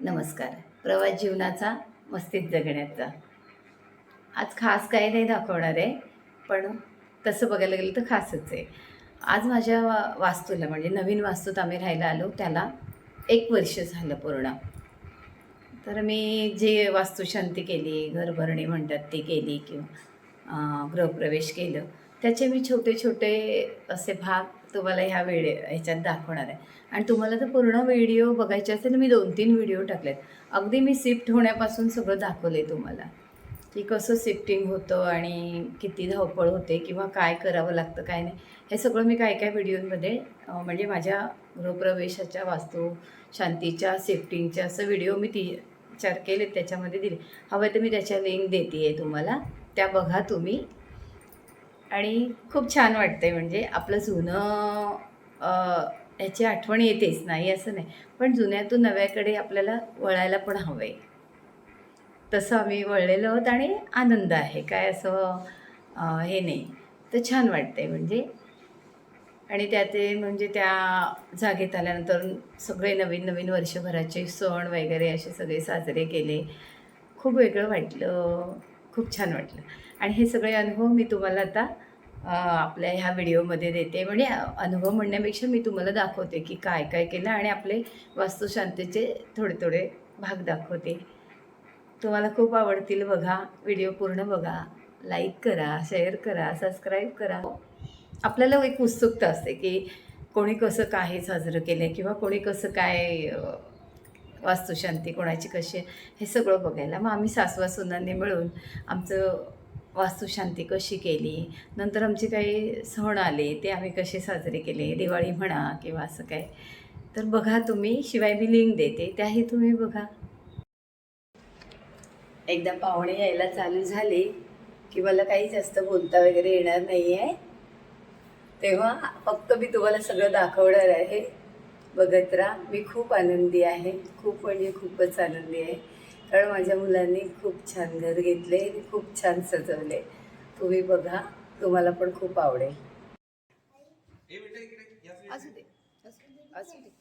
नमस्कार. प्रवास जीवनाचा मस्तीत जगण्याचा. आज खास काही नाही दाखवणार आहे, पण तसं बघायला गेलं तर खासच आहे. आज माझ्या वास्तूला म्हणजे नवीन वास्तूत आम्ही राहायला आलो, त्याला 1 वर्ष झालं पूर्ण. तर मी जे वास्तुशांती केली, घरभरणी म्हणतात ती केली किंवा गृहप्रवेश केलं, त्याचे मी छोटे-छोटे असे भाग तुम्हाला ह्याच्यात दाखवणार आहे. आणि तुम्हाला तर पूर्ण व्हिडिओ बघायचे असेल तर मी 2-3 व्हिडिओ टाकलेत. अगदी मी शिफ्ट होण्यापासून सगळं दाखवलं आहे तुम्हाला, की कसं शिफ्टिंग होतं आणि किती धावपळ होते किंवा काय करावं लागतं, काय नाही. हे सगळं मी काय-काय व्हिडिओमध्ये म्हणजे माझ्या गृहप्रवेशाच्या, वास्तू शांतीच्या, शिफ्टिंगच्या असं व्हिडिओ मी 3-4 केले त्याच्यामध्ये दिले. हवं तर मी त्याच्या लिंक देते आहे तुम्हाला, त्या बघा तुम्ही. आणि खूप छान वाटतंय म्हणजे आपलं जुनं याची आठवण येतेच, नाही असं नाही. पण जुन्यातून नव्याकडे आपल्याला वळायला पण हवं आहे. तसं आम्ही वळलेलो आहोत आणि आनंद आहे. काय असं हे नाही. तर छान वाटतंय म्हणजे. आणि त्यात ते म्हणजे त्या जागेत आल्यानंतर सगळे नवीन-नवीन वर्षभराचे सण वगैरे असे सगळे साजरे केले. खूप वेगळं वाटलं, खूप छान वाटलं. आणि हे सगळे अनुभव मी तुम्हाला आता आपल्या ह्या व्हिडिओमध्ये देते. म्हणजे अनुभव म्हणण्यापेक्षा मी तुम्हाला दाखवते, की काय-काय केलं आणि आपले वास्तुशांतीचे थोडे-थोडे भाग दाखवते. तुम्हाला खूप आवडतील बघा. व्हिडिओ पूर्ण बघा. लाईक करा, शेअर करा, सबस्क्राईब करा. आपल्याला एक उत्सुकता असते, की कोणी कसं काय साजरं केलं किंवा कोणी कसं काय वास्तुशांती कोणाची कशी आहे, हे सगळं बघायला. मग आम्ही सासवा-सुनांनी मिळून आमचं वास्तुशांती कशी केली, नंतर आमचे काही सण आले, ते आम्ही कसे साजरे केले, दिवाळी म्हणा किंवा असं काय. तर बघा तुम्ही, शिवाय मी लिंक देते, त्याही तुम्ही बघा. एकदा पाहुणे यायला चालू झाले, की मला काही जास्त बोलता वगैरे येणार नाही आहे. तेव्हा फक्त मी तुम्हाला सगळं दाखवणार आहे. बघत राहा. मी खूप आनंदी आहे. खूप म्हणजे खूपच आनंदी आहे. कारण माझ्या मुलांनी खूप छान घर घेतले, खूप छान सजवले. तुम्ही बघा, तुम्हाला पण खूप आवडेल. असू दे, असू दे.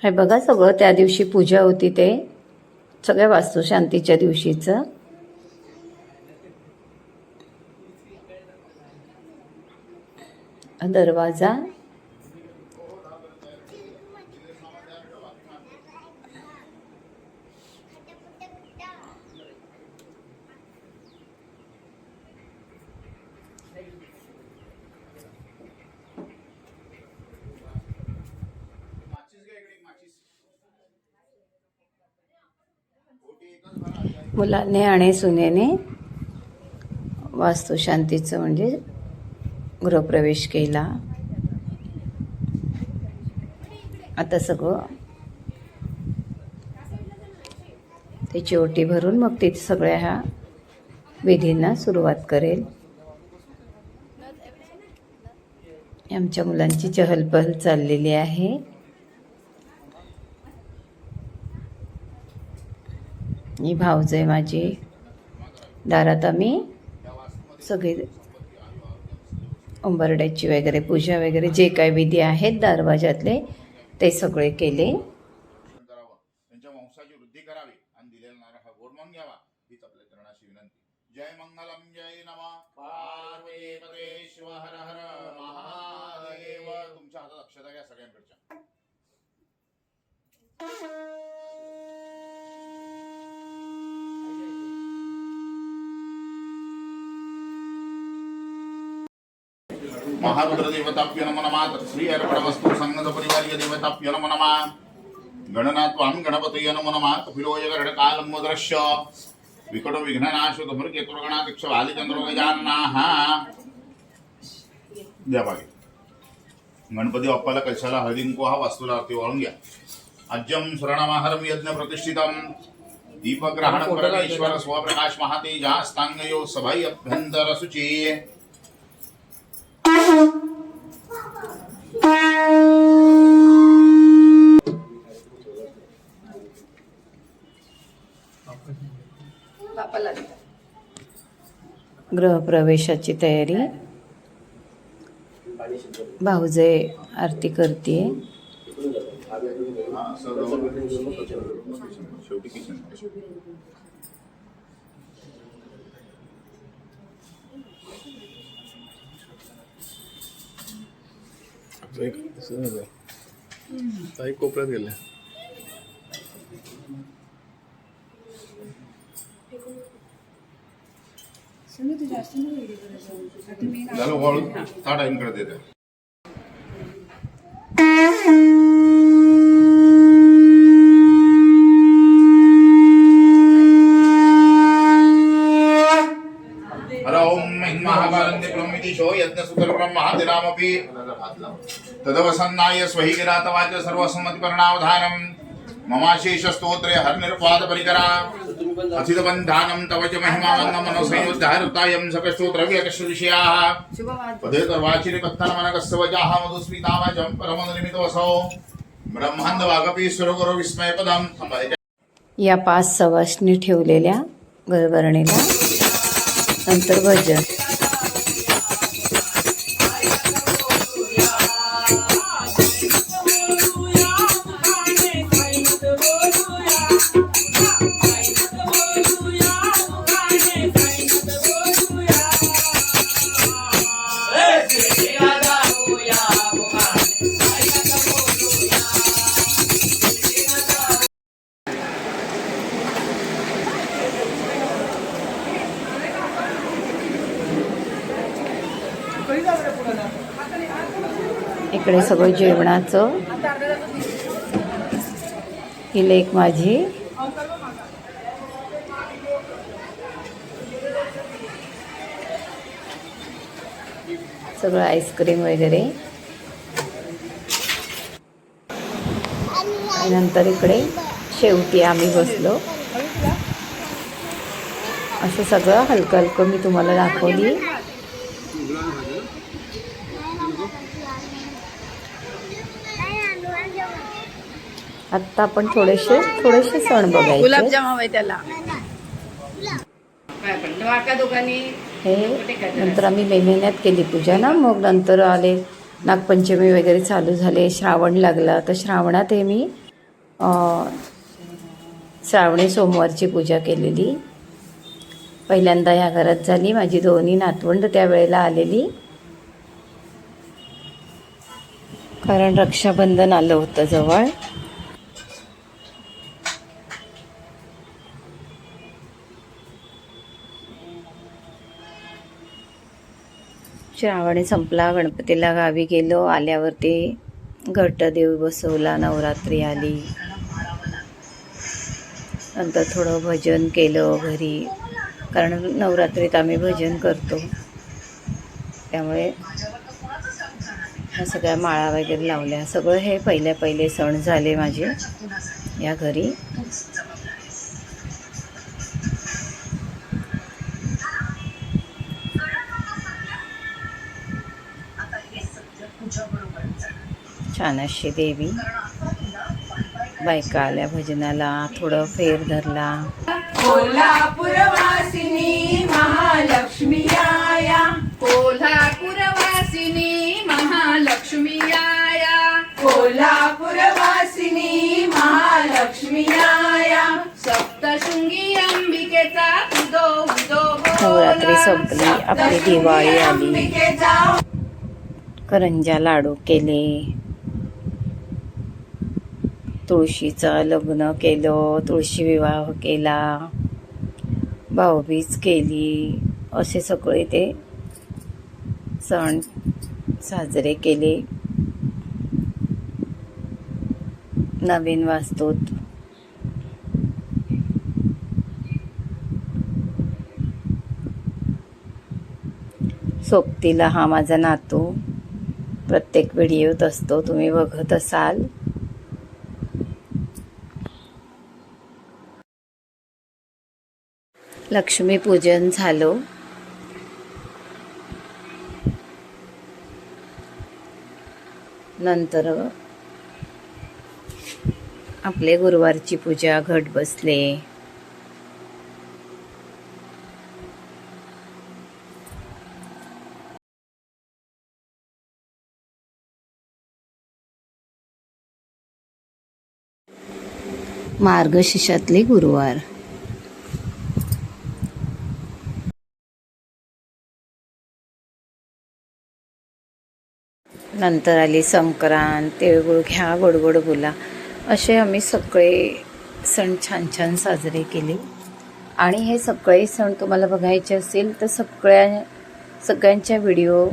हे बघा सगळं त्या दिवशी पूजा होती ते सगळ्या वास्तुशांतीच्या दिवशीचं. दरवाजा, मुलाने आणि सुनेने वास्तुशांतीचं म्हणजे गृहप्रवेश केला. आता सगळं त्याची ओटी भरून मग ते सगळ्या ह्या विधींना सुरुवात करेल. आमच्या मुलांची चहलपहल चाललेली आहे. ही भावज आहे माझी. दारात आम्ही सगळे उंबरड्याची वगैरे पूजा वगैरे जे काय विधी आहेत दरवाजातले ते सगळे केले. त्यांच्या वंशाची वृद्धी करावी आणि दिलेला नारळ गोड म्हणून घ्यावा हीच आपल्या चरणाची विनंती. जय मंगलम जय नमः पार्वती पते शिव हर हर महादेव. तुमच्या हातात अक्षता घ्या सगळ्यांकडच्या. महारुद्र देवताभ्यो नमो नमः. श्री अर्पण वस्तू संगत परिवारीय देवताभ्यो नमो नमः. गणनात्वां गणपतये नमो नमः. कपिलोयगरणकालमुद्रश्य विकटो विघ्ननाशो धूमकेतुर्गणाध्यक्ष वालिचंद्रोगजाननाः. द्या बागे. गणपती बाप्पाला कशाला हळदी कुंकू हा वास्तूला आरती वाळून घ्या. अज्यम शरणमहरम यज्ञ प्रतिष्ठितम दीपग्रहण परमेश्वर स्वप्रकाश महातेजास्तांगयो सभै अभ्यंतर शुची. बापाला गृहप्रवेशाची तयारी. भाऊजे आरती करते. शेवटी किचन ताई कोपऱ्यात गेल्या. झालं वाळून ताट आईंकडे देते. महाभारते ब्रह्मितिशो यज्ञसूत्र ब्रह्मादिनामपि तदवसन्नाय स्वहि किरातवाच सर्वसम्मतिपर्णावधानम् ममाशेष स्तोत्रे हरनिर्पाद परिकरा अथित बन्धानं तव च महिमावन्नं मनोसंयुद्धहृतायं सकस्तोत्रव्यकश्विषयाः पदे कर्वाचिरे पत्तनमनकस्सवजाः मधुस्मितावाचं परमनिमितवसौ ब्रह्मांड वागपि सुरगुरु विस्मयपदं. या 5 सवाष्णी ठेवलेल्या गरबरणीला. नंतर भजन. इकडे सगळं जेवणाचं. ही लेक माझी. सगळं आईस्क्रीम वगैरे. आणि नंतर इकडे शेवटी आम्ही बसलो. असं सगळं हलकं हलकं मी तुम्हाला दाखवली. आत्ता आपण थोडेसे सण बघायचे. गुलाबजाम हवे त्याला. हे नंतर आम्ही मे महिन्यात केली पूजा ना. मग नंतर आले नागपंचमी वगैरे चालू झाले. श्रावण लागला. तर श्रावणात हे मी श्रावणी सोमवारची पूजा केलेली. पहिल्यांदा ह्या घरात झाली. माझी दोन्ही नातवंड त्यावेळेला आलेली, कारण रक्षाबंधन आलं होतं जवळ. श्रावणी संपला. गणपतीला गावी गेलो. आल्यावरती घटदेव बसवला. नवरात्री आली. नंतर थोडं भजन केलं घरी, कारण नवरात्रीत आम्ही भजन करतो. त्यामुळे ह्या सगळ्या माळा वगैरे लावल्या. सगळं हे पहिले सण झाले माझे या घरी. छान अशी देवी. बायका आल्या भजनाला. थोडं फेर धरला. कोल्हापूरवासिनी महालक्ष्मी आया. कोल्हापूरवासिनी महालक्ष्मी आया. कोल्हापूरवासिनी महालक्ष्मी आया. सप्तशृंगी अंबिकेचा उदो उदो. नवरात्री संपली. आपली दिवाळी आली. करंजा लाडू केले. तुळशीचं लग्न केलं. तुळशी विवाह केला. भाऊबीज केली. असे सगळे ते सण साजरे केले. नवीन वास्तूत. सोबतीला हा माझा नातू प्रत्येक व्हिडिओत असतो, तुम्ही बघत असाल. लक्ष्मीपूजन झालं. नंतर आपले गुरुवारची पूजा, घट बसले. मार्गशीर्षातले गुरुवार. नंतर आली संक्रांत, तिळगुळ घ्या गोड गोड बोला. असे आम्ही सगळे सण छान छान साजरे केले. आणि हे सगळे सण तुम्हाला बघायचे असेल तर सगळ्यांच्या व्हिडिओ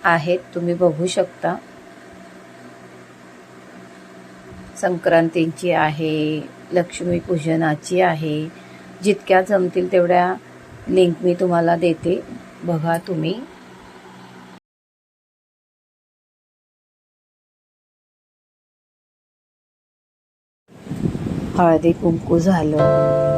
आहेत, तुम्ही बघू शकता. संक्रांतीची आहे, लक्ष्मीपूजनाची आहे, जितक्या जमतील तेवढ्या लिंक मी तुम्हाला देते, बघा तुम्ही. हळदी कुंकू झालं.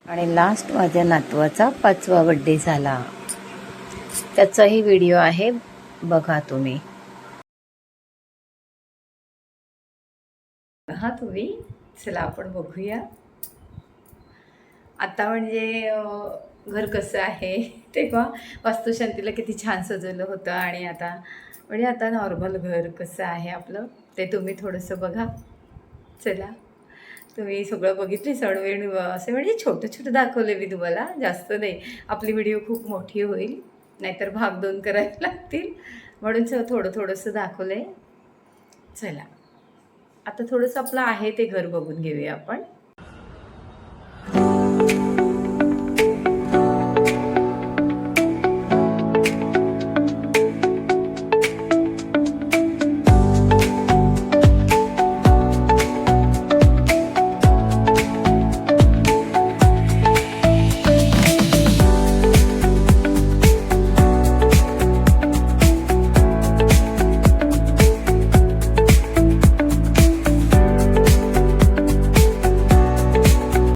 आणि लास्ट माझ्या नातवाचा 5वा बड्डे झाला, त्याचाही व्हिडिओ आहे, बघा तुम्ही. हा तुम्ही चला आपण बघूया आता. म्हणजे घर कसं आहे, तेव्हा वास्तुशांतीला किती छान सजवलं होतं आणि आता म्हणजे आता नॉर्मल घर कसं आहे आपलं ते तुम्ही थोडंसं बघा. चला तुम्ही सगळं बघितले सणवेण असे म्हणजे छोटं छोटं दाखवले मी तुम्हाला, जास्त नाही. आपली व्हिडिओ खूप मोठी होईल, नाहीतर भाग 2 करायला लागतील, म्हणून थोडंसं दाखवलं आहे. चला आता थोडंसं आपलं आहे ते घर बघून घेऊया आपण.